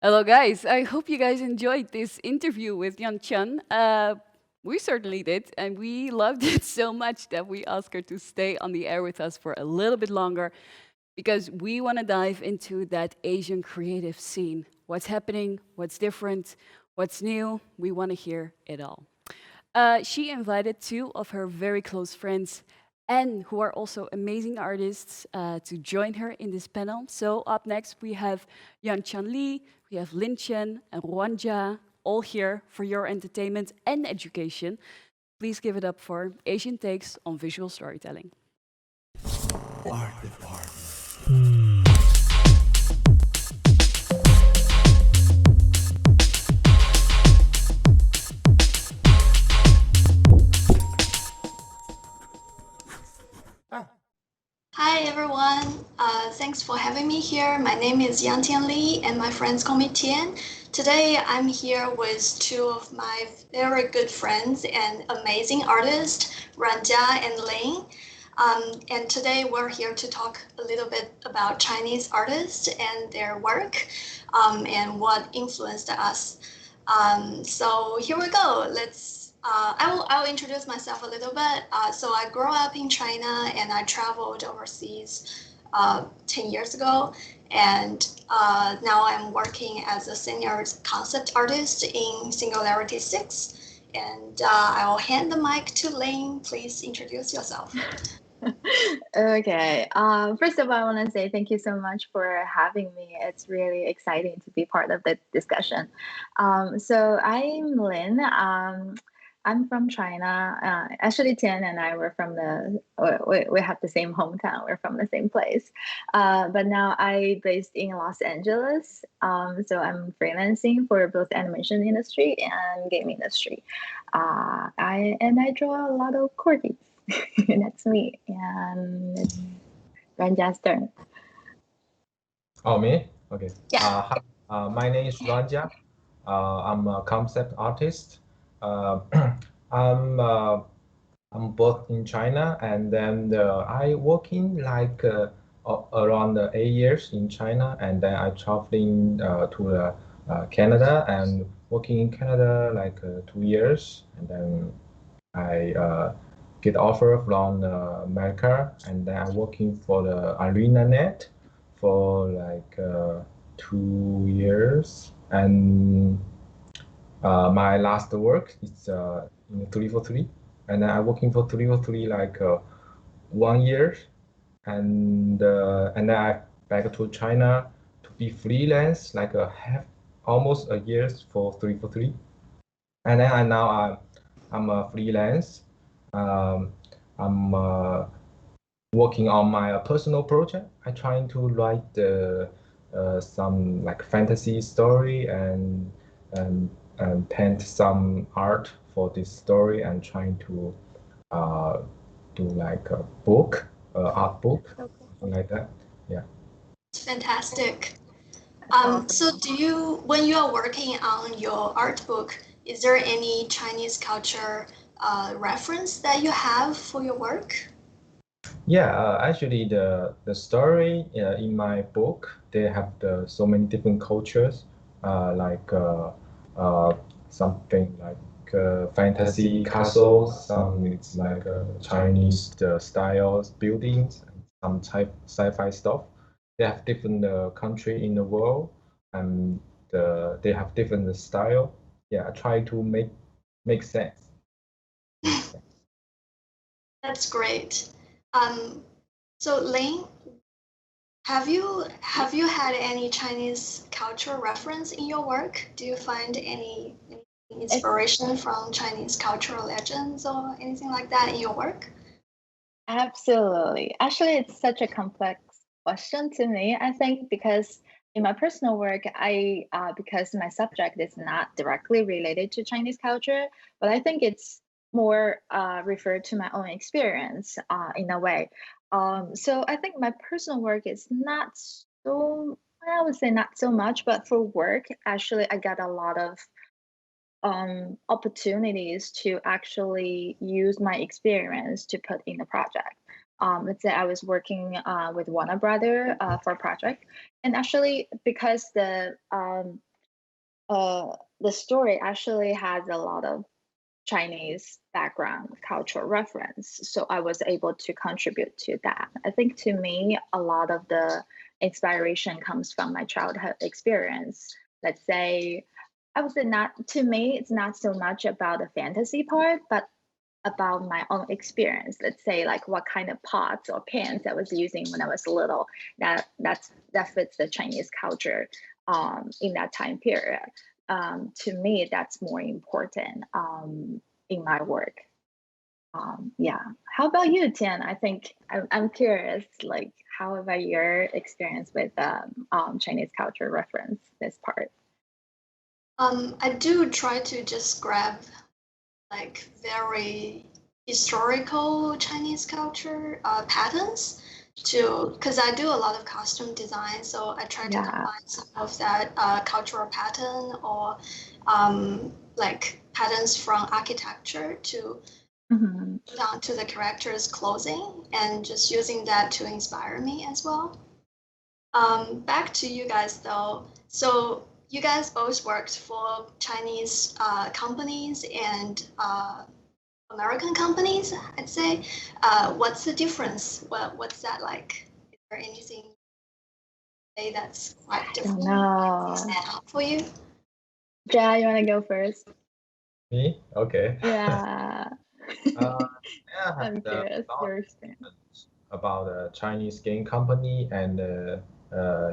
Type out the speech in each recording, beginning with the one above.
Hello, guys. I hope you guys enjoyed this interview with Yan Chan. We certainly did, and we loved it so much that we asked her to stay on the air with us for a little bit longer because we want to dive into that Asian creative scene. What's happening? What's different? What's new? We want to hear it all. She invited two of her very close friends and who are also amazing artists to join her in this panel. So up next we have Yan Chan Lee, we have Lin Chen and Ruan Jia, all here for your entertainment and education. Please give it up for Asian Takes on Visual Storytelling. Hi everyone, thanks for having me here. My name is Yang Tian Li and my friends call me Tian. Today I'm here with two of my very good friends and amazing artists, Ranja and Ling. And today we're here to talk a little bit about Chinese artists and their work and what influenced us. So here we go. I'll introduce myself a little bit. So I grew up in China and I traveled overseas 10 years ago. And now I'm working as a senior concept artist in Singularity 6. And I'll hand the mic to Lane. Please introduce yourself. Okay. First of all, I want to say thank you so much for having me. It's really exciting to be part of the discussion. So I'm Lin. I'm from China. Actually, Tian and I were from we have the same hometown. We're from the same place. But now I based in Los Angeles. So I'm freelancing for both animation industry and game industry. I draw a lot of corgis. That's me. And it's Ranja's turn. Oh, me? Okay. Yeah. My name is Ranja. I'm a concept artist. I'm I'm both in China and then I working like around 8 years in China, and then I traveling to Canada and working in Canada like 2 years, and then I get offer from America, and then I'm working for the ArenaNet for like 2 years, and my last work is in 343, and then I'm working for 343 like 1 year, and then I back to China to be freelance like a half almost a year for 343, and then I'm a freelance. I'm working on my personal project. I'm trying to write some like fantasy story and paint some art for this story, and trying to do like a book, art book, something like that. Yeah. Fantastic. So when you are working on your art book, is there any Chinese culture reference that you have for your work? Yeah, actually, the story in my book, they have so many different cultures, like something like fantasy castles, some it's like Chinese styles buildings, and some type sci-fi stuff. They have different country in the world, and they have different style. Yeah, I try to make sense. That's great. So Lane, have you had any Chinese culture reference in your work? Do you find any inspiration from Chinese cultural legends or anything like that in your work? Absolutely. Actually, it's such a complex question to me, I think, because in my personal work, because my subject is not directly related to Chinese culture, but I think it's more referred to my own experience in a way. So I think my personal work is not so, I would say not so much, but for work, actually, I got a lot of opportunities to actually use my experience to put in the project. Let's say I was working with Warner Brother for a project, and actually because the story actually has a lot of Chinese background, cultural reference. So I was able to contribute to that. I think to me, a lot of the inspiration comes from my childhood experience. Let's say, I would say not to me, it's not so much about the fantasy part, but about my own experience. Let's say like what kind of pots or pans I was using when I was little. That fits the Chinese culture in that time period. To me, that's more important in my work. Yeah. How about you, Tian? I think I'm curious, like, how about your experience with Chinese culture reference this part? I do try to just grab like very historical Chinese culture patterns to, because I do a lot of costume design, so I try to Yeah. combine some of that cultural pattern or like patterns from architecture to Mhm. put onto the character's clothing and just using that to inspire me as well. Back to you guys though. So you guys both worked for Chinese companies and American companies, I'd say. What's the difference? What's that like? Is there anything that's quite I don't different know. stand out for you? Ja, you want to go first? Me? Okay. Yeah. Yeah, I have I'm a curious lot your experience. about a Chinese game company and a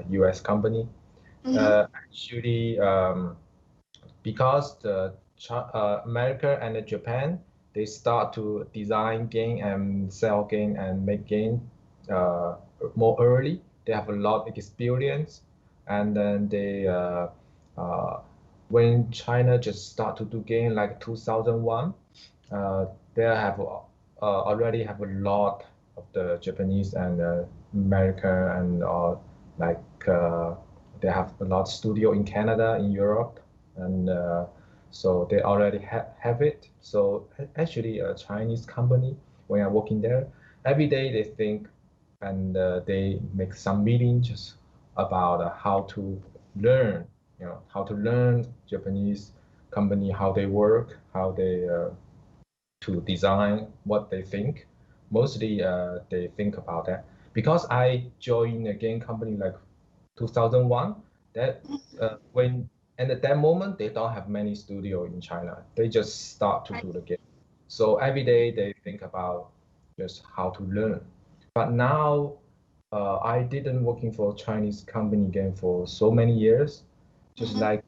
US company. Mm-hmm. Actually, because America and Japan, they start to design game and sell game and make game uh, more early. They have a lot of experience, and then uh, when China just start to do game like 2001, uh, they have already have a lot of the Japanese and America and like they have a lot of studio in Canada, in Europe, and so they already have it. So actually, a Chinese company, when I'm working there, every day they think and they make some meeting just about how to learn, how to learn Japanese company, how they work, how they to design what they think. Mostly, they think about that. Because I joined a game company like 2001, that when and at that moment they don't have many studio in China. They just start to Right. do the game. So every day they think about just how to learn. But now I didn't working for a Chinese company game for so many years. Just Mm-hmm. like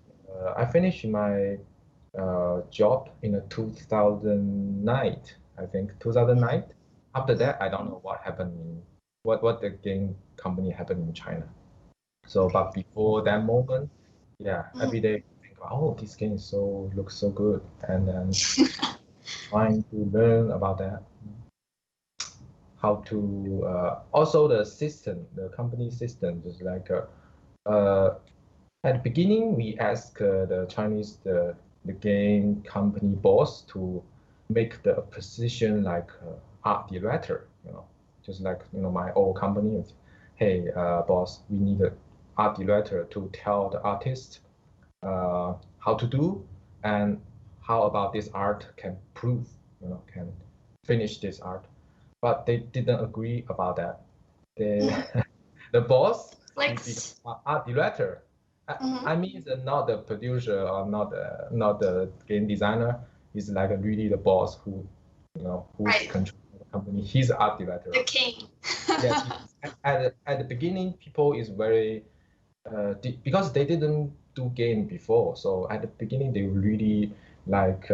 I finished my job in a 2009, I think 2009. After that, I don't know what happened in what the game company happened in China. So, but before that moment, yeah, every Mm-hmm. day I think, oh, this game is so looks so good, and then trying to learn about that, how to also the system, the company system, just like at the beginning, we asked the Chinese the game company boss to make the position like art director, just like my old company. Hey, boss, we need an art director to tell the artist how to do and how about this art can prove, can finish this art. But they didn't agree about that. They, Mm-hmm. the boss, he became Flex. art director. I, Mm-hmm. I mean, not the producer or not the game designer. He's like really the boss who's Right. controlling the company. He's the art director. The king. Yes, at the beginning, people is very because they didn't do game before. So at the beginning, they really like,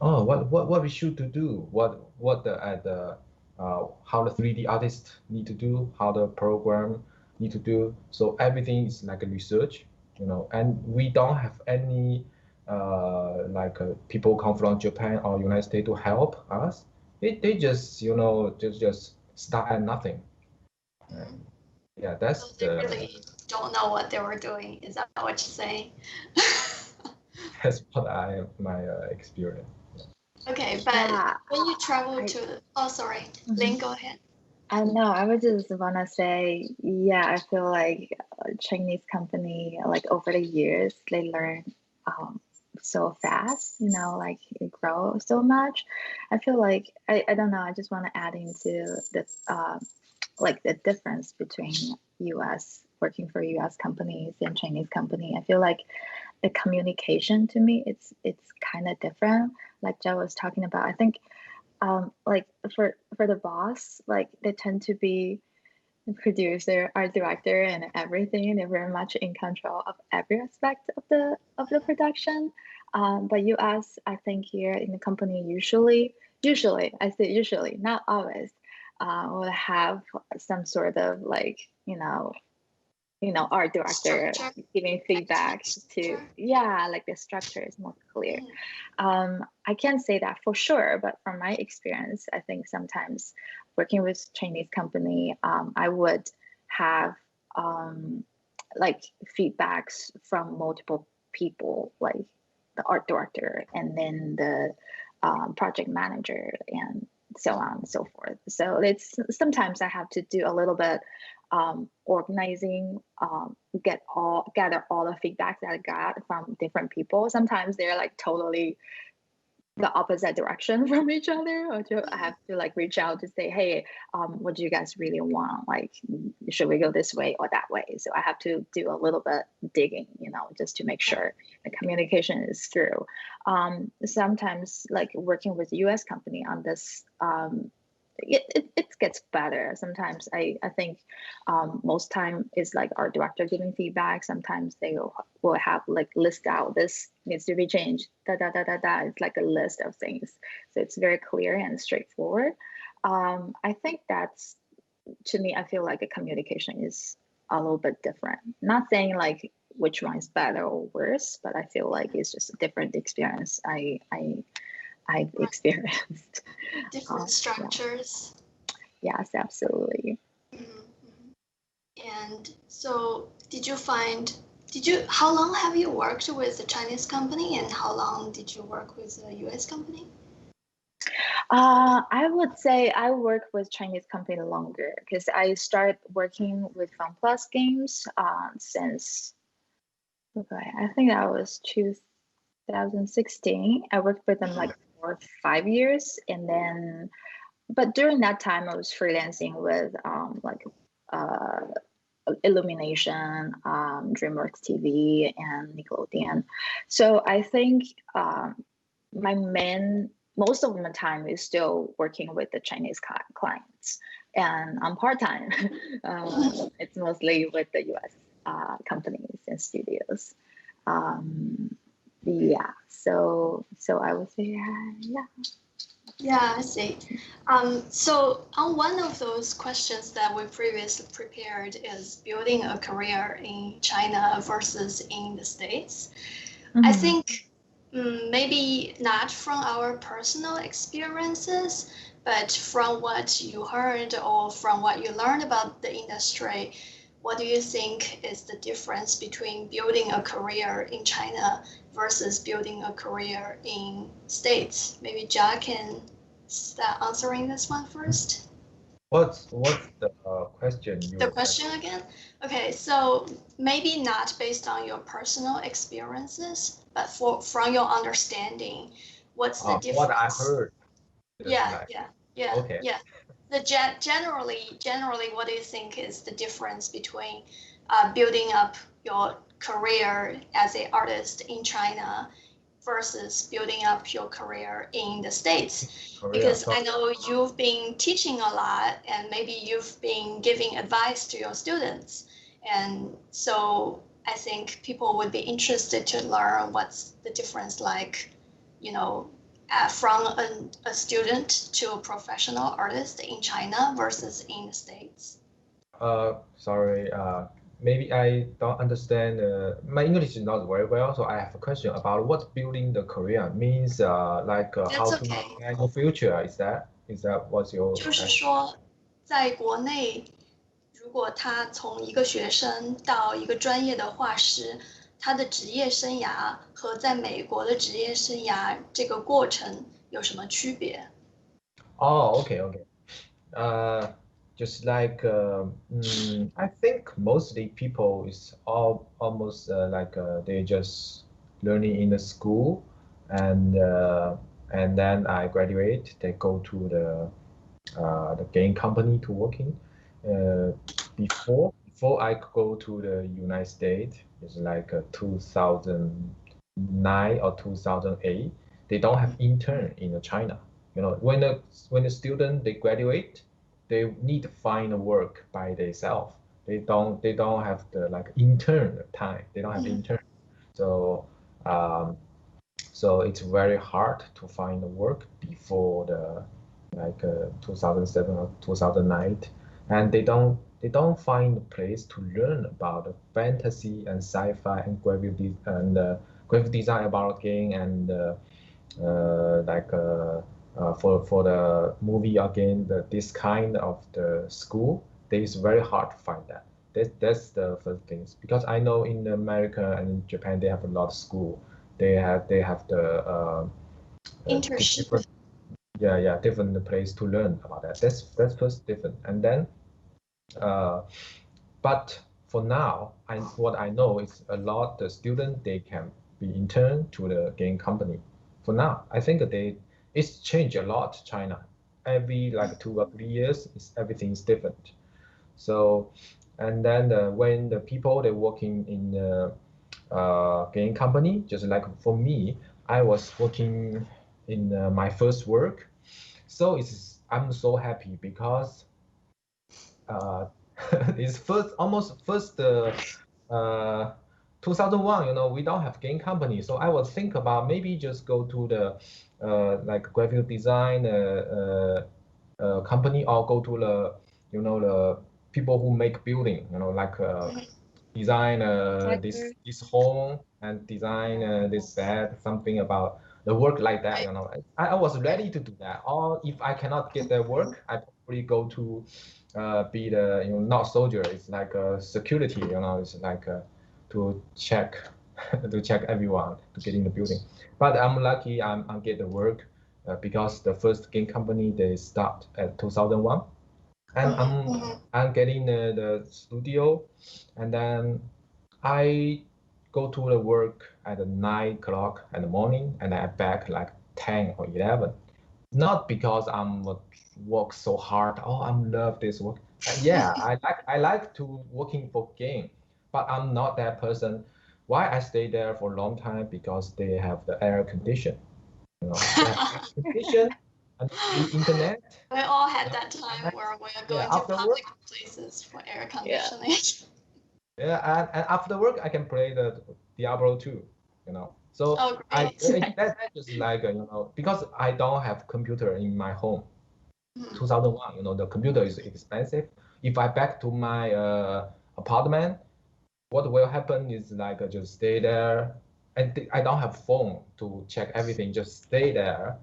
oh, what we should to do, what the at the how the 3D artists need to do, how the program need to do. So everything is like a research, and we don't have any like people come from Japan or United States to help us. They just just start at nothing. Mhm. And yeah, So that's they the really don't know what they were doing. Is that what you're saying? that's what my experience. Okay, but Yeah, when you travel I to, oh, sorry, mhm. Lynn, go ahead. I know. I would just wanna say, yeah, I feel like Chinese company, like over the years, they learn so fast, like it grows so much. I feel like I don't know. I just want to add into the like the difference between U.S. working for U.S. companies and Chinese company. I feel like the communication to me, it's kind of different. Like Joe was talking about, I think like for the boss, like they tend to be the producer, art director, and everything. They're very much in control of every aspect of the production. But US, I think here in the company, usually I say usually, not always, will have some sort of like art director Structure, giving feedback to structure. like the structure is more clear. Mm. I can't say that for sure, but from my experience, I think sometimes working with Chinese company, I would have like feedbacks from multiple people, like the art director and then the project manager and so on and so forth. So it's sometimes I have to do a little bit organizing, gather all the feedback that I got from different people. Sometimes they're like totally the opposite direction from each other, or I have to like reach out to say, hey, what do you guys really want? Like, should we go this way or that way? So I have to do a little bit digging, just to make sure the communication is through. Sometimes like working with US company on this, it gets better. Sometimes I think most time is like our director giving feedback. Sometimes they will have like list out, this needs to be changed, da da da da da. It's like a list of things, so it's very clear and straightforward. I think that's, to me, I feel like a communication is a little bit different. Not saying like which one is better or worse, but I feel like it's just a different experience I've experienced. Different structures. Yes, absolutely. Mhm. And so how long have you worked with a Chinese company and how long did you work with a US company? I would say I work with Chinese company longer because I started working with FunPlus games since, okay, I think that was 2016. I worked with them like for 5 years, and then, but during that time I was freelancing with like Illumination, DreamWorks TV, and Nickelodeon. So I think my most of my time is still working with the Chinese clients, and I'm part-time. It's mostly with the US companies and studios. Yeah, so I would say, yeah. Yeah, I see. So on one of those questions that we previously prepared is building a career in China versus in the States. I think maybe not from our personal experiences, but from what you heard or from what you learned about the industry, what do you think is the difference between building a career in China versus building a career in States? Maybe Jack can start answering this one first. What's the question? The question again? Okay, so maybe not based on your personal experiences, but from your understanding, what's the difference? What I heard. Yeah. Okay. Yeah. Generally, what do you think is the difference between building up your career as an artist in China versus building up your career in the States? Because I know you've been teaching a lot and maybe you've been giving advice to your students. And so I think people would be interested to learn what's the difference like, from a student to a professional artist in China versus in the States. Sorry. Maybe I don't understand. My English is not very well, so I have a question about what building the career means. Like how to plan your future. Is that what's your? 就是说，在国内，如果他从一个学生到一个专业的画师，他的职业生涯和在美国的职业生涯这个过程有什么区别？ Oh, okay. Just like I think mostly people is almost like they just learning in the school, and then I graduate. They go to the game company to working. Before I go to the United States, it's like 2009 or 2008. They don't have intern in China. When the student they graduate, they need to find a work by themselves. They don't have the like intern time. They don't have intern. So so it's very hard to find a work before the 2007 or 2009, and they don't find a place to learn about the fantasy and sci-fi and graphic design about game and for the movie again this kind of the school. It's very hard to find that. That's the first things, because I know in America and in Japan they have a lot of school. They have the Internship. different place to learn about that. That's first different, and then but for now, what I know is a lot the student they can be intern to the game company. For now, I think it's changed a lot. China, every like 2 or 3 years, everything's different. So, and then when the people they're working in the game company, just like for me, I was working in my first work, so I'm so happy because it's almost first 2001. We don't have game company, so I was think about maybe just go to the like graphic design company, or go to the people who make building, like design this home and design this bed, something about the work like that. I was ready to do that. Or if I cannot get that work, I probably go to be the not soldier. It's like security. It's like to check to check everyone to get in the building. But I'm lucky. I get the work because the first game company they start at 2001, and I'm getting the studio, and then I go to the work at 9 o'clock in the morning, and I back like 10 or 11. Not because I'm work so hard. Oh, I love this work. Yeah, I like to working for game, but I'm not that person. Why I stay there for a long time? Because they have the air condition. They have air condition and free internet. We all had that time where we're going to after public places for air conditioning. Yeah, and after work I can play the Diablo 2. So Oh, great. that's just like because I don't have computer in my home. 2001, the computer is expensive. If I back to my apartment, what will happen is like just stay there, and I don't have phone to check everything. Just stay there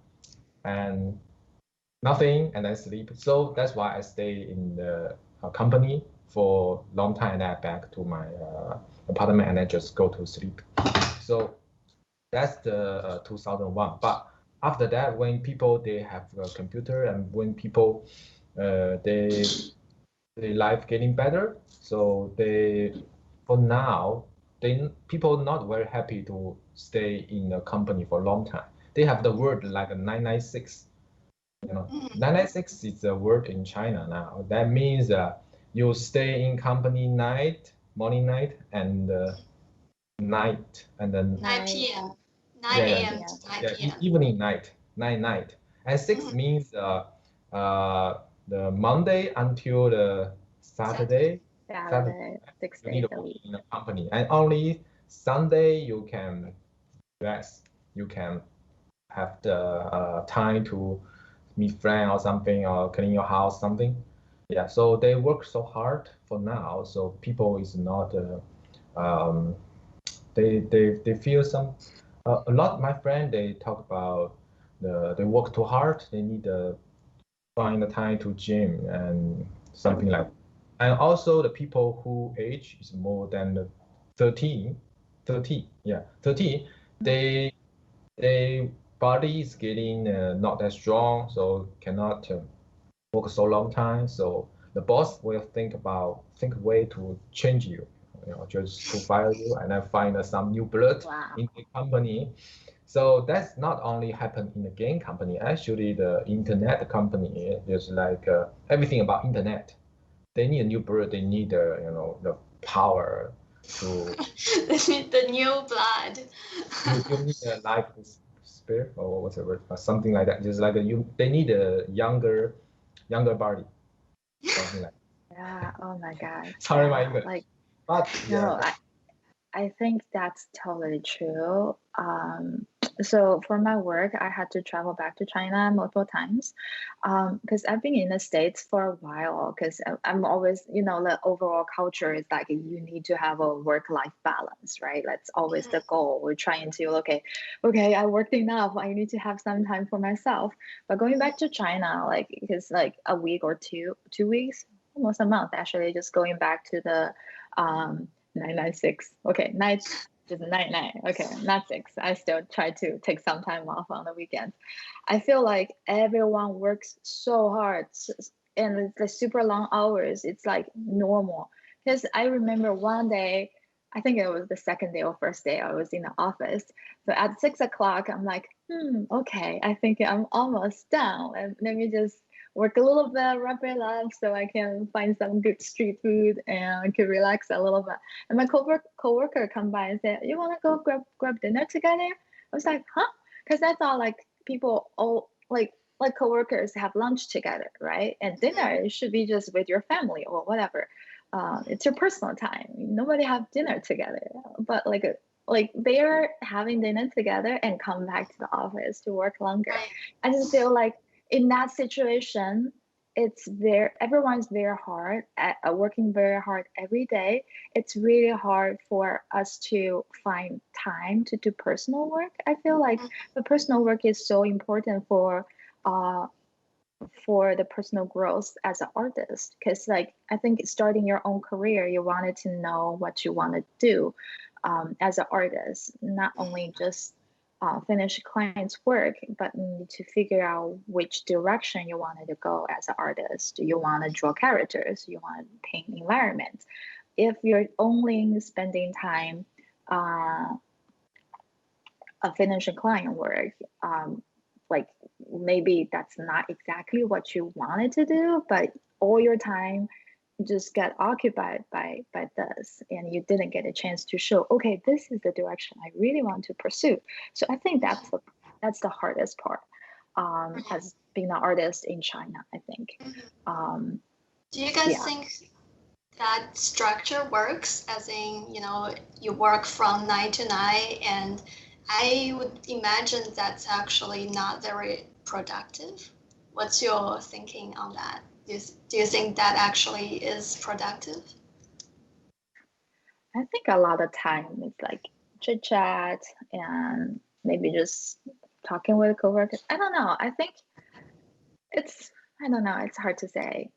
and nothing, and then sleep. So that's why I stay in the company for a long time, and I back to my apartment, and I just go to sleep. So that's the 2001. But after that, when people they have a computer, and when people they life getting better, so for now people not very happy to stay in a company for a long time. They have the word like a 996. 996 is a word in China now. That means you stay in company morning, night, and night, and then 9 p.m. 9 a.m. to 9 p.m. Evening, night. And 6 means the Monday until the Saturday. Saturday, 6 You days need a to work week. in a company, and only Sunday you can rest. You can have the time to meet friends or something, or clean your house, something. Yeah, so they work so hard for now. So people is not they feel some a lot. My friend they talk about they work too hard. They need to find the time to gym and something like. And also the people who age is more than 30, they body is getting not that strong, so cannot work so long time. So the boss will think a way to change you. just to fire you and then find some new blood Wow. in the company. So that's not only happen in the game company. Actually, the internet company is like everything about internet. They need a new blood. They need the power to. They need the new blood. You need a life spirit or whatever, or something like that. Just like they need a younger body, something like. Yeah. Oh my God. Sorry, my Yeah. English. Like, But no, yeah, I think that's totally true. So for my work, I had to travel back to China multiple times, because I've been in the States for a while. Because I'm always, the overall culture is like you need to have a work-life balance, right? That's always the goal. We're trying to, okay, I worked enough. I need to have some time for myself. But going back to China, like, because like a week or 2 weeks, almost a month actually, just going back to the 996. Okay, night just 99. Okay, not 6. I still try to take some time off on the weekends. I feel like everyone works so hard and it's the super long hours. It's like normal. Because I remember one day, I think it was the second day or first day I was in the office. So at 6 o'clock, I'm like, okay, I think I'm almost done. And let me just work a little bit, wrap it up so I can find some good street food and I can relax a little bit. And my coworker come by and said, "You want to go grab dinner together?" I was like, "Huh?" Because I thought like people all like coworkers have lunch together, right? And dinner should be just with your family or whatever. It's your personal time. Nobody have dinner together, but like they're having dinner together and come back to the office to work longer. Right. I just feel like in that situation, everyone's very hard at working very hard every day. It's really hard for us to find time to do personal work. I feel like the personal work is so important uh for the personal growth as an artist, because like I think starting your own career, you wanted to know what you want to do as an artist, not only just finish client's work, but you need to figure out which direction you wanted to go as an artist. You want to draw characters, you want to paint environments. If you're only spending time finishing client work, like maybe that's not exactly what you wanted to do, but all your time just got occupied by this and you didn't get a chance to show, okay, this is the direction I really want to pursue. So I think that's the hardest part as being an artist in China, I think. Do you guys Yeah. think that structure works, as in, you work from 9 to 9, and I would imagine that's actually not very productive? What's your thinking on that? Do you think that actually is productive? I think a lot of time it's like chit chat and maybe just talking with coworkers. I don't know. I don't know. It's hard to say.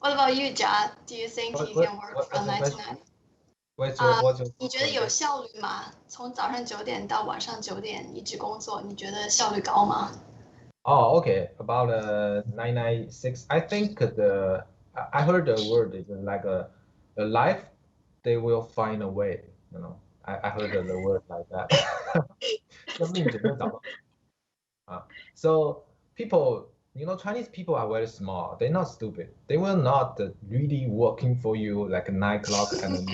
What about you, Jia? Do you think what you what can work what's from the 9 to question? 9? What's your你觉得有效率吗？从早上9点到晚上9点一直工作，你觉得效率高吗？ Oh, okay. About 996. I think I heard the word is like a life. They will find a way. I heard the word like that. 生命总会找到。So people, Chinese people are very smart. They're not stupid. They will not really working for you like a 9 o'clock and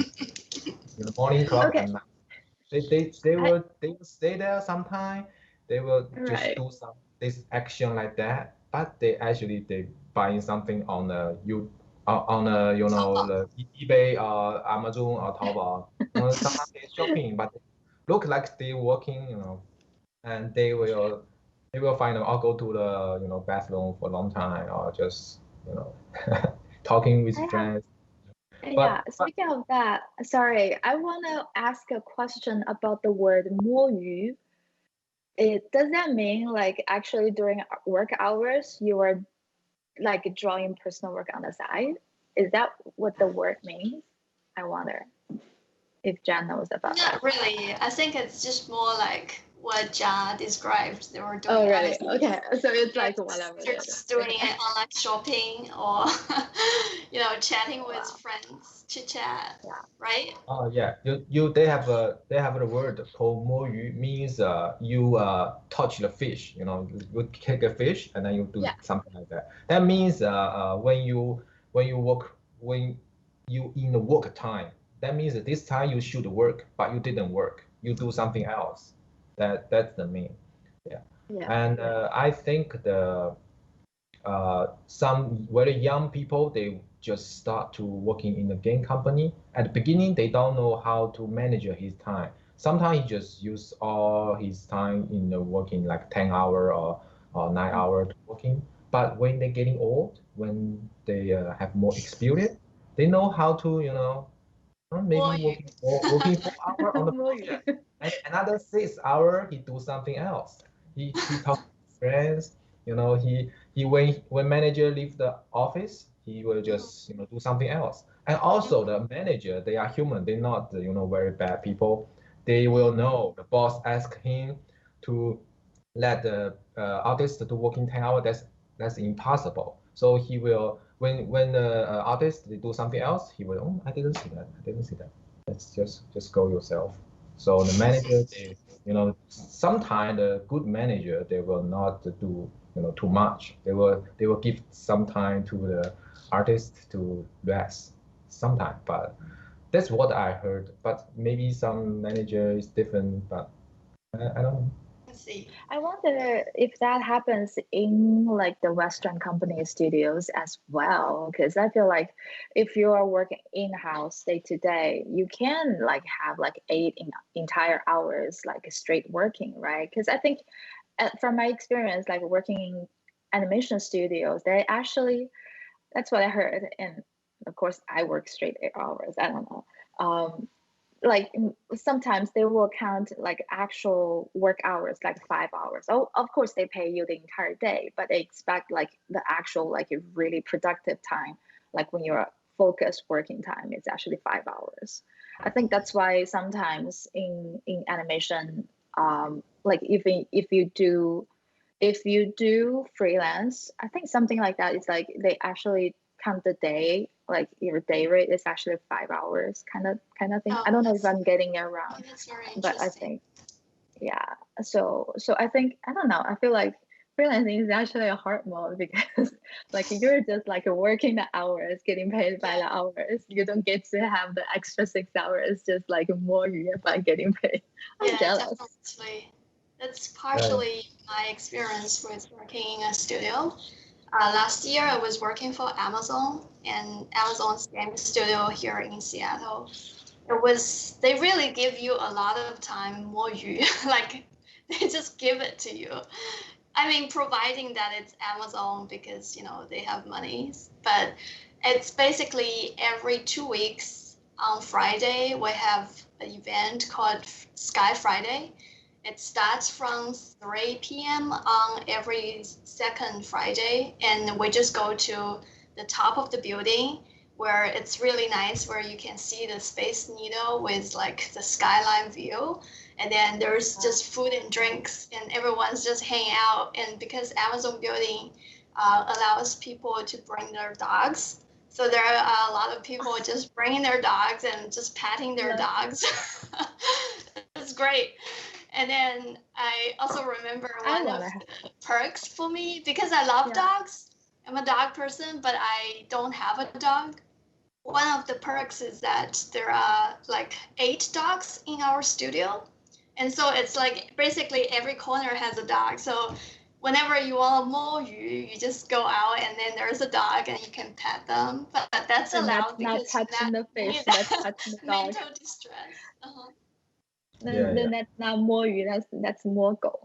morning clock Okay. and night. They I, will stay there sometime. They will just right. do this action like that. But they buying something on the eBay or Amazon or Taobao. Sometimes they shopping, but look like they working. And they will find I'll go to the bathroom for a long time or just you know talking with I have friends. Yeah, But speaking of that, sorry, I want to ask a question about the word 摸鱼. Does that mean like actually during work hours you are like drawing personal work on the side? Is that what the word means? I wonder if Jan knows about that. Not really. I think it's just more like what Jia described. They were doing. Oh, really? honestly. Okay. So it's Yeah, like whatever. they're just doing it online shopping or chatting with Wow. friends, chit chat, Yeah. right? Oh yeah, they have the word called 摸鱼 means you touch the fish, you take a fish and then you do Yeah. something like that. That means when you in the work time, that means that this time you should work, but you didn't work. You do something else. That's the mean. Yeah. Yeah. And I think some very young people, they just start to working in a game company. At the beginning, they don't know how to manage his time. Sometimes he just use all his time in the working like 10 hour or 9 hour working. But when they're getting old, when they have more experience, they know how to, maybe working 4 hour on the project. And another 6 hour, he do something else. He talk to friends. He when manager leave the office, he will just do something else. And also the manager, they are human. They're not very bad people. They will know the boss ask him to let the artist to work in 10 hours. That's impossible. So he will when the artist they do something else, he will I didn't see that. I didn't see that. Let's just go yourself. So the manager, sometimes the good manager they will not do too much. They will give some time to the artist to rest sometimes. But that's what I heard. But maybe some manager is different. But I don't know. Let's see. I wonder if that happens in like the Western company studios as well, because I feel like if you are working in-house day to day, you can like have like entire hours like straight working, right? Because I think from my experience, like working in animation studios, they actually, that's what I heard, and of course I work straight 8 hours. I don't know. Like sometimes they will count like actual work hours like 5 hours. Oh, of course they pay you the entire day, but they expect like the actual like a really productive time, like when you're focused working time, it's actually 5 hours. I think that's why sometimes in animation, like if you do freelance, I think something like that is like they actually count the day, like your day rate is actually 5 hours kind of thing. Oh, I don't know if that's- I'm getting it wrong, That's very but I interesting. think yeah. So I think I don't know. I feel like freelancing is actually a hard mode because like you're just like working the hours, getting paid by the hours. You don't get to have the extra 6 hours just like more by getting paid. I'm Yeah, jealous. definitely. That's partially my experience with working in a studio. Last year, I was working for Amazon and Amazon's game studio here in Seattle. They really give you a lot of time, 摸鱼, like they just give it to you. I mean, providing that it's Amazon because, they have money, but it's basically every 2 weeks on Friday, we have an event called Sky Friday. It starts from 3 p.m. on every second Friday, and we just go to the top of the building where it's really nice, where you can see the Space Needle with like the skyline view. And then there's just food and drinks, and everyone's just hanging out. And because Amazon building allows people to bring their dogs, so there are a lot of people just bringing their dogs and just patting their dogs. It's great. And then I also remember one of the perks for me, because I love dogs. I'm a dog person, but I don't have a dog. One of the perks is that there are like 8 dogs in our studio. And so it's like basically every corner has a dog. So whenever you want to 摸鱼, you just go out and then there's a dog and you can pet them. But that's allowed because not touching the fish, that's touching the dog. Mental distress. That's not 摸鱼, that's 摸狗.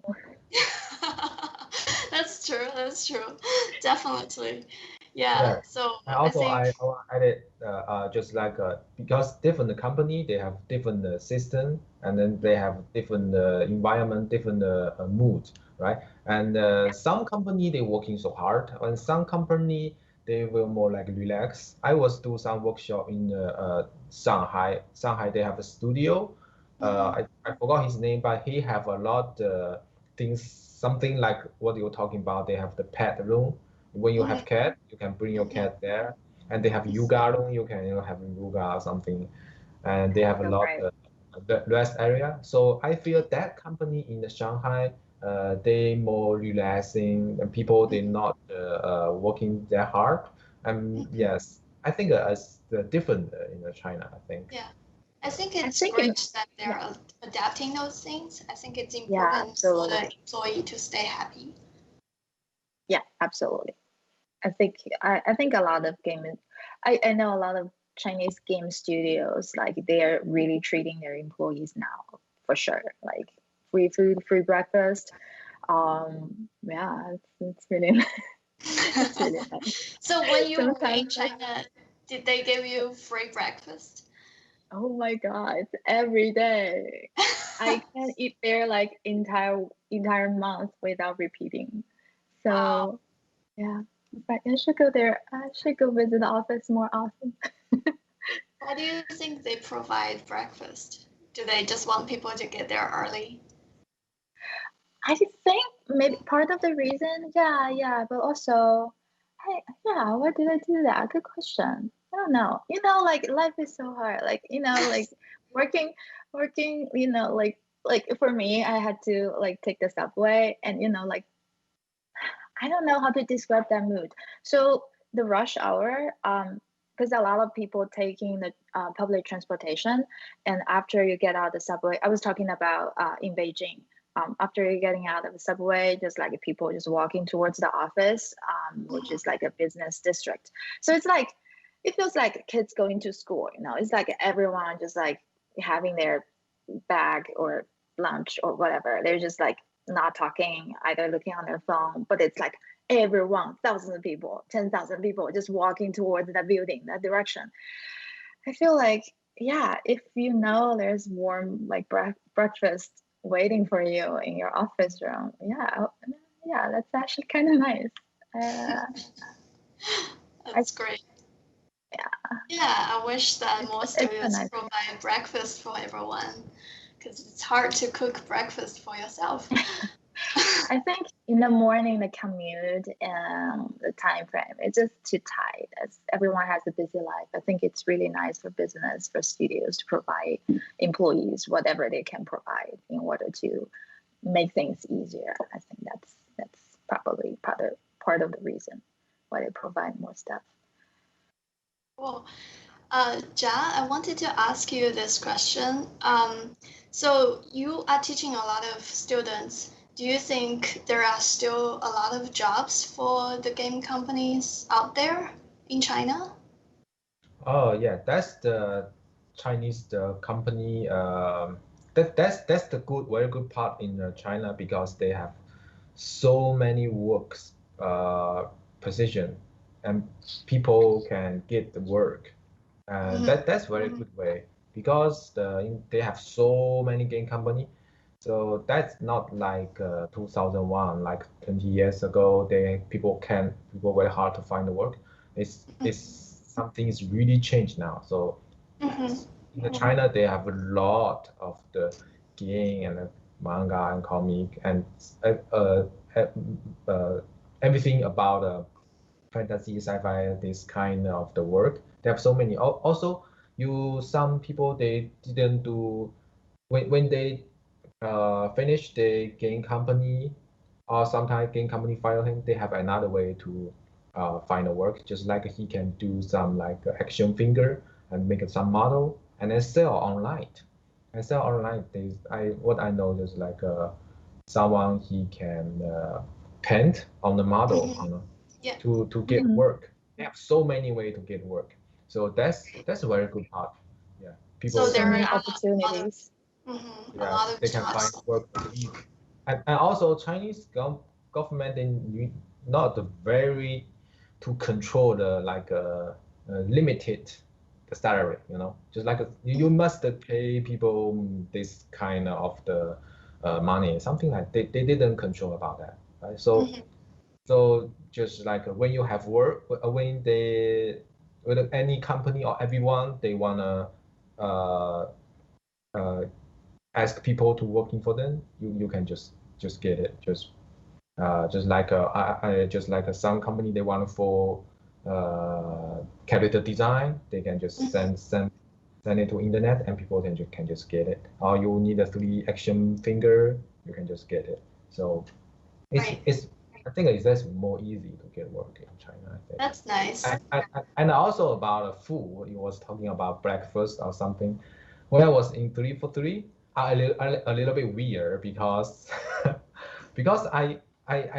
That's true. Definitely. Yeah. So And also, I think I added just like because different company they have different system, and then they have different environment, different mood, right? And some company they working so hard, and some company they will more like relax. I was do some workshop in Shanghai. Shanghai they have a studio. I forgot his name, but he have a lot things, something like what you're talking about. They have the pet room. When you have cat, you can bring your cat there, and they have yoga room. You can have yoga or something, and they have a You're lot right. the rest area. So I feel that company in the Shanghai, they more relaxing, and people they not working that hard. And yes, I think it's different in China. I think. Yeah. I think I it's think in, great that yeah, they're adapting those things. I think it's yeah, important for the absolutely. employee to stay happy. Yeah, absolutely. I think a lot of I know a lot of Chinese game studios, like they're really treating their employees now for sure. Like free food, free breakfast. Yeah, it's really it's really nice. So when you were in Sometimes like, China, did they give you free breakfast? oh my God, it's every day. I can eat there like entire month without repeating. Wow. So yeah, in fact, I should go there. I should go visit the office more often. Why do you think they provide breakfast? Do they just want people to get there early? I think maybe part of the reason, yeah, but also, yeah, why did I do that? Good question. I don't know. Like life is so hard. Like, like working, working, like for me, I had to like take the subway and, like, I don't know how to describe that mood. So the rush hour, because a lot of people taking the public transportation, and after you get out of the subway, I was talking about in Beijing. After you're getting out of the subway, just like people just walking towards the office, which is like a business district. So it's like it feels like kids going to school. It's like everyone just like having their bag or lunch or whatever. They're just like not talking, either looking on their phone, but it's like everyone, thousands of people, 10,000 people just walking towards that building, that direction. I feel like, yeah, if there's warm like breakfast waiting for you in your office room, yeah, that's actually kind of nice. Uh, I, That's great. yeah, Yeah, I wish that more it's a studios nice. provide breakfast for everyone because it's hard to cook breakfast for yourself. I think in the morning, the commute and the time frame, it's just too tight as everyone has a busy life. I think it's really nice for business, for studios to provide employees whatever they can provide in order to make things easier. I think that's probably part of the reason why they provide more stuff. Cool. Ja, I wanted to ask you this question. So you are teaching a lot of students. Do you think there are still a lot of jobs for the game companies out there in China? Oh yeah, that's the Chinese the company. That's the very good part in China because they have so many works position and people can get the work, and Mhm. that's very good way because they have so many game company. So that's not like 2001, like 20 years ago. People very hard to find the work. It's something is really changed now. So Mhm. in China, they have a lot of the game and manga and comic and uh, uh, uh, everything about fantasy, sci-fi, this kind of the work. They have so many. Also, some people they didn't do when they finish the game company or sometimes game company fire him. They have another way to find a work. Just like he can do some like action figure and make some model and then sell online. And sell online. What I know is like someone he can paint on the model, Mhm. Yeah. to get Mhm. work. They have so many ways to get work. So that's a very good part. Yeah, So people So there can many are find, a lot of opportunities. a yeah, lot of they can find jobs. work very easy. And also Chinese government they not very to control the like limited the salary, just like you must pay people this kind of the money, something like they didn't control about that, right? So Mhm. so just like when you have work, when any company or everyone, they wanna uh, uh, ask people to working for them, you can just get it. Just like some company they want for character design, they can just send it to internet and people can just get it. Or you need a 3 action finger, you can just get it. So it's I think it's just more easy to get work in China. I think. That's nice. And also about food, you was talking about breakfast or something. When I was in 343, a little bit weird because because I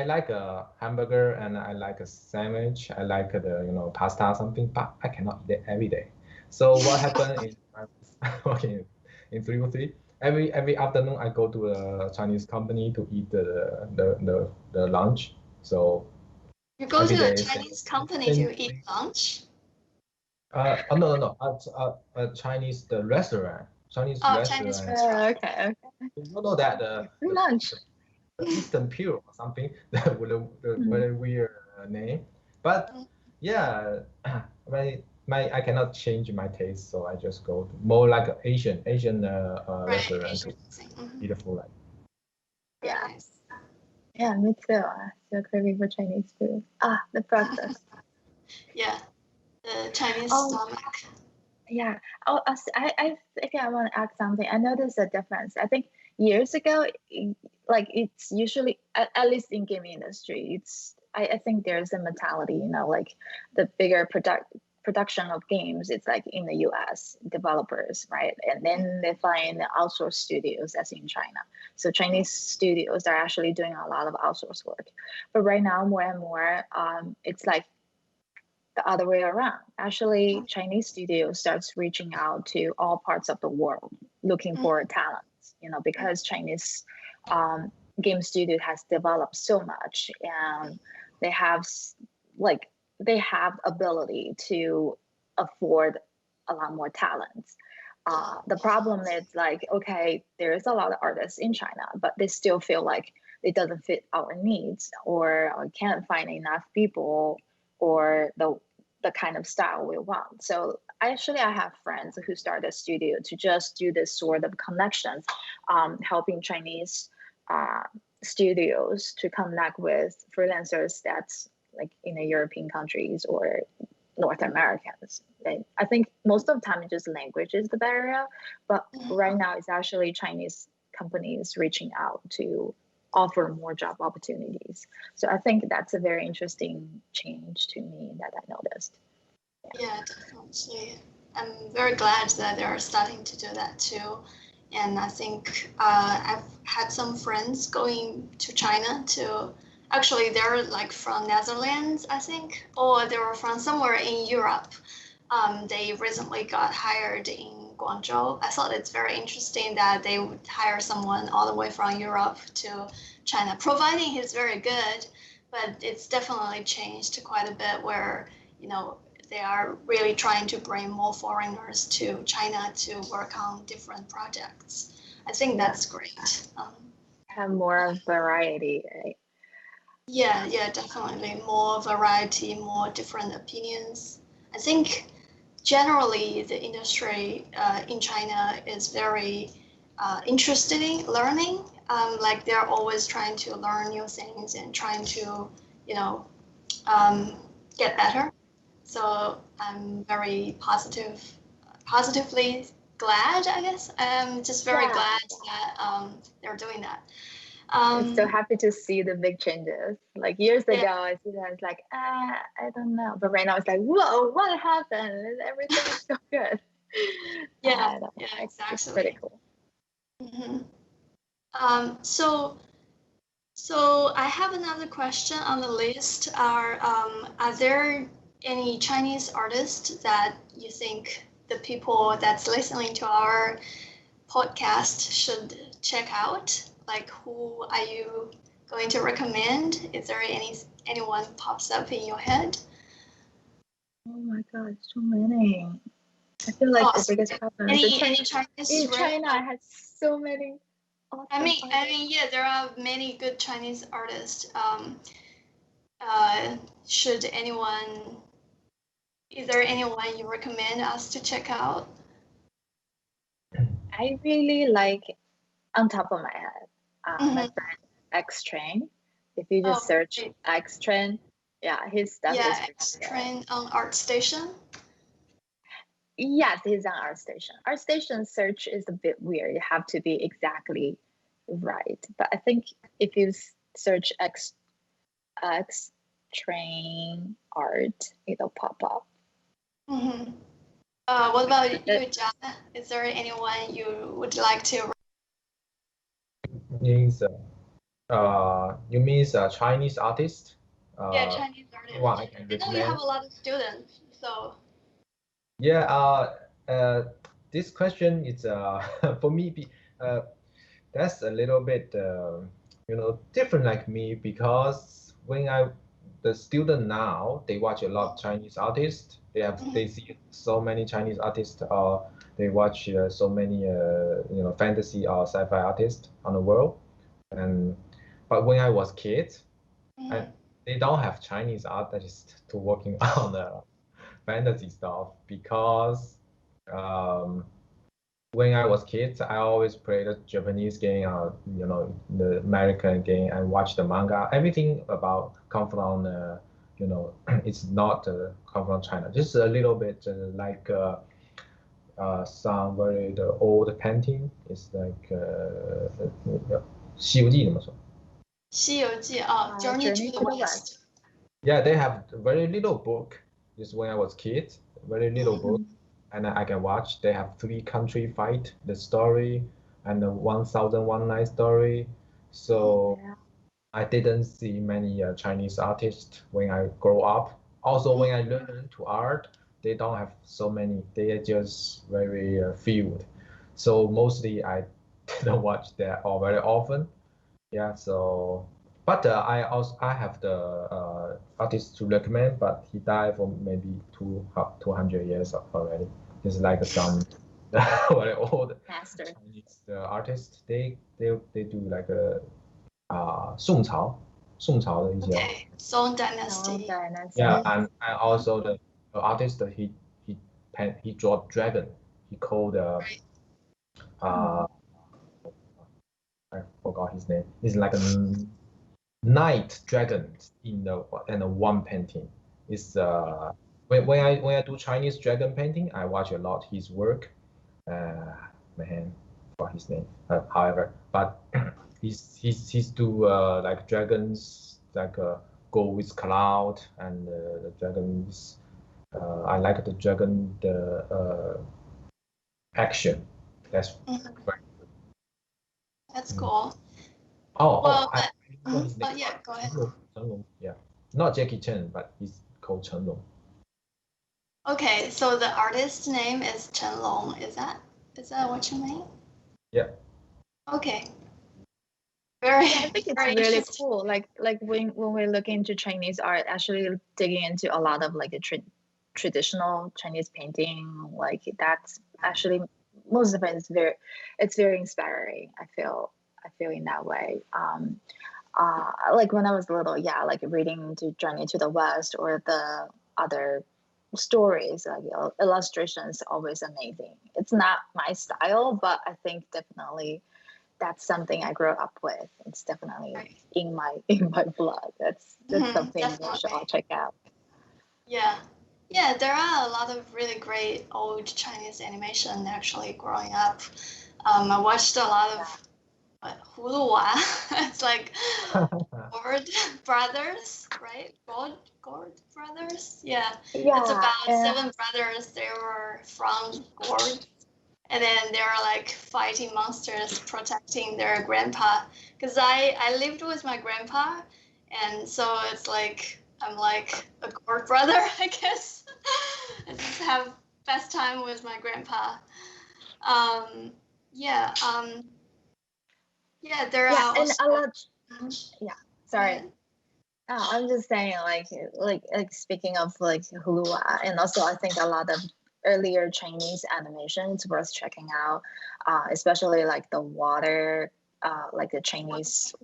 like a hamburger and I like a sandwich. I like the pasta or something, but I cannot eat it every day. So what happened is I was working in 303. Every afternoon I go to a Chinese company to eat the lunch. So You go to every a day Chinese company to eat lunch? no. A Chinese restaurant. Chinese Chinese restaurant. restaurant. Okay. You know that Free lunch. the Eastern Pure or something with a very weird name. But yeah, I cannot change my taste, so I just go to more like Asian restaurant Asian to cuisine. eat the food. Like. Very Yeah. nice. Yeah, me too. So craving for Chinese food. The breakfast. Yeah, the Chinese Oh. stomach. Yeah. Oh, I think I want to add something. I noticed a difference. I think years ago, like it's usually at least in gaming industry, I think there's a mentality, like the bigger production of games, it's like in the US developers, right? And then they find outsourced studios as in China. So Chinese studios are actually doing a lot of outsourced work. But right now, more and more, it's like the other way around. Actually, Chinese studios starts reaching out to all parts of the world looking for talents, because Chinese game studio has developed so much and they have ability to afford a lot more talents. The problem is okay, there is a lot of artists in China, but they still feel like it doesn't fit our needs or can't find enough people or the kind of style we want. So I have friends who started a studio to just do this sort of connections, helping Chinese studios to connect with freelancers that's like in the European countries or North Americans. And I think most of the time it's just language is the barrier, but right now it's actually Chinese companies reaching out to offer more job opportunities. So I think that's a very interesting change to me that I noticed. Yeah, definitely. I'm very glad that they're starting to do that too. And I think I've had some friends going to China to, actually they're like from Netherlands, I think, or they were from somewhere in Europe. They recently got hired in Guangzhou. I thought it's very interesting that they would hire someone all the way from Europe to China, providing he's very good, but it's definitely changed quite a bit where, they are really trying to bring more foreigners to China to work on different projects. I think that's great. Have more variety, right? Yeah, definitely more variety, more different opinions. I think generally the industry in China is very interested in learning. Like they're always trying to learn new things and trying to, get better. So I'm very positively glad, I guess. I'm just very glad that they're doing that. I'm so happy to see the big changes. Like years ago, I see that it's like, I don't know. But right now it's like, whoa, what happened? Everything is so good. Yeah, exactly. It's pretty cool. Mm-hmm. So I have another question on the list. Are there any Chinese artists that you think the people that's listening to our podcast should check out? Like, who are you going to recommend? Is there anyone pops up in your head? Oh my God, so many. I feel like the biggest problem is China has so many. Awesome I mean, yeah, there are many good Chinese artists. Is there anyone you recommend us to check out? I really like on top of my head. My Mhm. friend X Train. If you just Oh, search great. X Train, yeah, his stuff is Yeah, really X good. Train on ArtStation. Yes, he's on ArtStation. ArtStation search is a bit weird. You have to be exactly right. But I think if you search X Train art, it'll pop up. Mm-hmm. What about you, John? Is there anyone you would like to? Means you means a Chinese artist? Yeah, Chinese Anyone I artist. can I know you have recommend? a lot of students, so. Yeah, this question is for me. That's a little bit different like me because when the student now they watch a lot of Chinese artists. They Mhm. see so many Chinese artists. They watch so many fantasy or sci-fi artists on the world. And but when I was kid, I, Mhm. they don't have Chinese artists to working on the fantasy stuff because um, when I was kid, I always played the Japanese game or the American game and watch the manga. Everything about come from it's not come from China. Just a little bit like some very the old painting. It's like 《西游记》怎么说？西游记 Journey to Journey the to the West. West. Yeah, they have very little book. This when I was kid, very little book, Mhm. and I can watch. They have three country fight the story and the 1001 night story. So Yeah. I didn't see many Chinese artists when I grow up. Also, when I learn to art, they don't have so many. They are just very few. So mostly I didn't watch that all very often. Yeah, so but I have the artist to recommend, but he died for maybe 200 years already. He's like some very old Master. Chinese artist. They do like a 宋朝的一些 Okay, Song Song Dynasty. Dynasty. yeah, and also the artist he draw dragon. He called Right. uh I forgot his name. He's like a night dragon in the one painting. It's when I do Chinese dragon painting, I watch a lot his work. Man, forgot his name. However, but he's do like dragons like go with cloud and the dragons. I like the dragon action. That's Mhm. right. That's Mm. cool. Oh, Well, I know his name. oh yeah, go ahead. Long. Yeah, not Jackie Chan, but he's called Chen Long. Okay, so the artist's name is Chen Long. Is that what you mean? Yeah. Okay. Very, Yeah, I think it's very really interesting. cool. Like when we look into Chinese art, actually digging into a lot of like a traditional Chinese painting, like that's actually most of it is very inspiring. I feel in that way. Like when I was little, yeah, like reading to Journey to the West or the other stories, like illustrations, always amazing. It's not my style, but I think definitely that's something I grew up with. It's definitely Right. in my blood. That's something you should all Definitely. check out. Yeah. Yeah, there are a lot of really great old Chinese animation actually growing up. I watched a lot of Huluwa. It's like Gord Brothers, right? Gord Brothers? Yeah. It's Yeah, about seven brothers. They were from Gord. And then they're like fighting monsters, protecting their grandpa. Because I lived with my grandpa, and so it's like I'm like a Gord brother, I guess. I just have best time with my grandpa. Um, yeah, yeah, there yeah, are and also. a lot. Yeah, Go sorry. ahead. I'm just saying, like speaking of like Hulu, and also I think a lot of earlier Chinese animation it's worth checking out, especially like the water, like the Chinese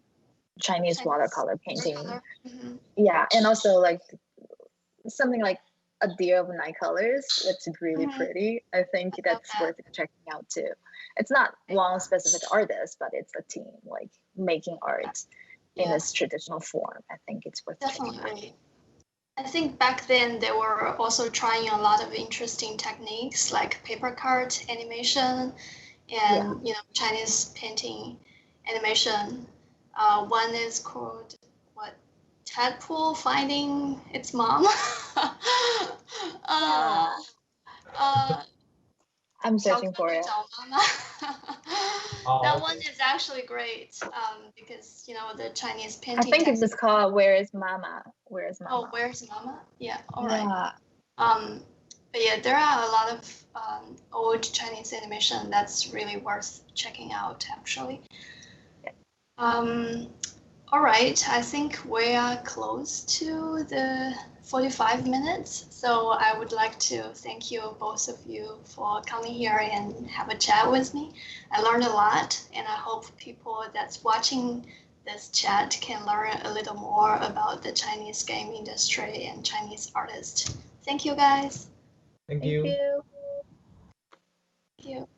watercolor painting. Watercolor. Mhm. Yeah, and also like something like A Deer of Night Colors. It's really Mhm. pretty. I think that's that. worth checking out too. It's not one specific artist, but it's a team like making art in Yeah, its traditional form. I think it's worth checking out. definitely. I think back then they were also trying a lot of interesting techniques like paper cut animation and Chinese painting animation. One is called what? Tadpole finding its mom. Yeah. uh, I'm searching 巧克 for 力 it. 找妈妈. Oh, That one is actually great because the Chinese I painting. think it's called Where is Mama? Where is Mama? Oh, where's Mama? Yeah, all right. Yeah. But yeah, there are a lot of old Chinese animation that's really worth checking out, actually. All right, I think we are close to the 45 minutes. So I would like to thank you, both of you, for coming here and have a chat with me. I learned a lot, and I hope people that's watching this chat can learn a little more about the Chinese game industry and Chinese artists. Thank you, guys. thank Thank you. you. Thank you.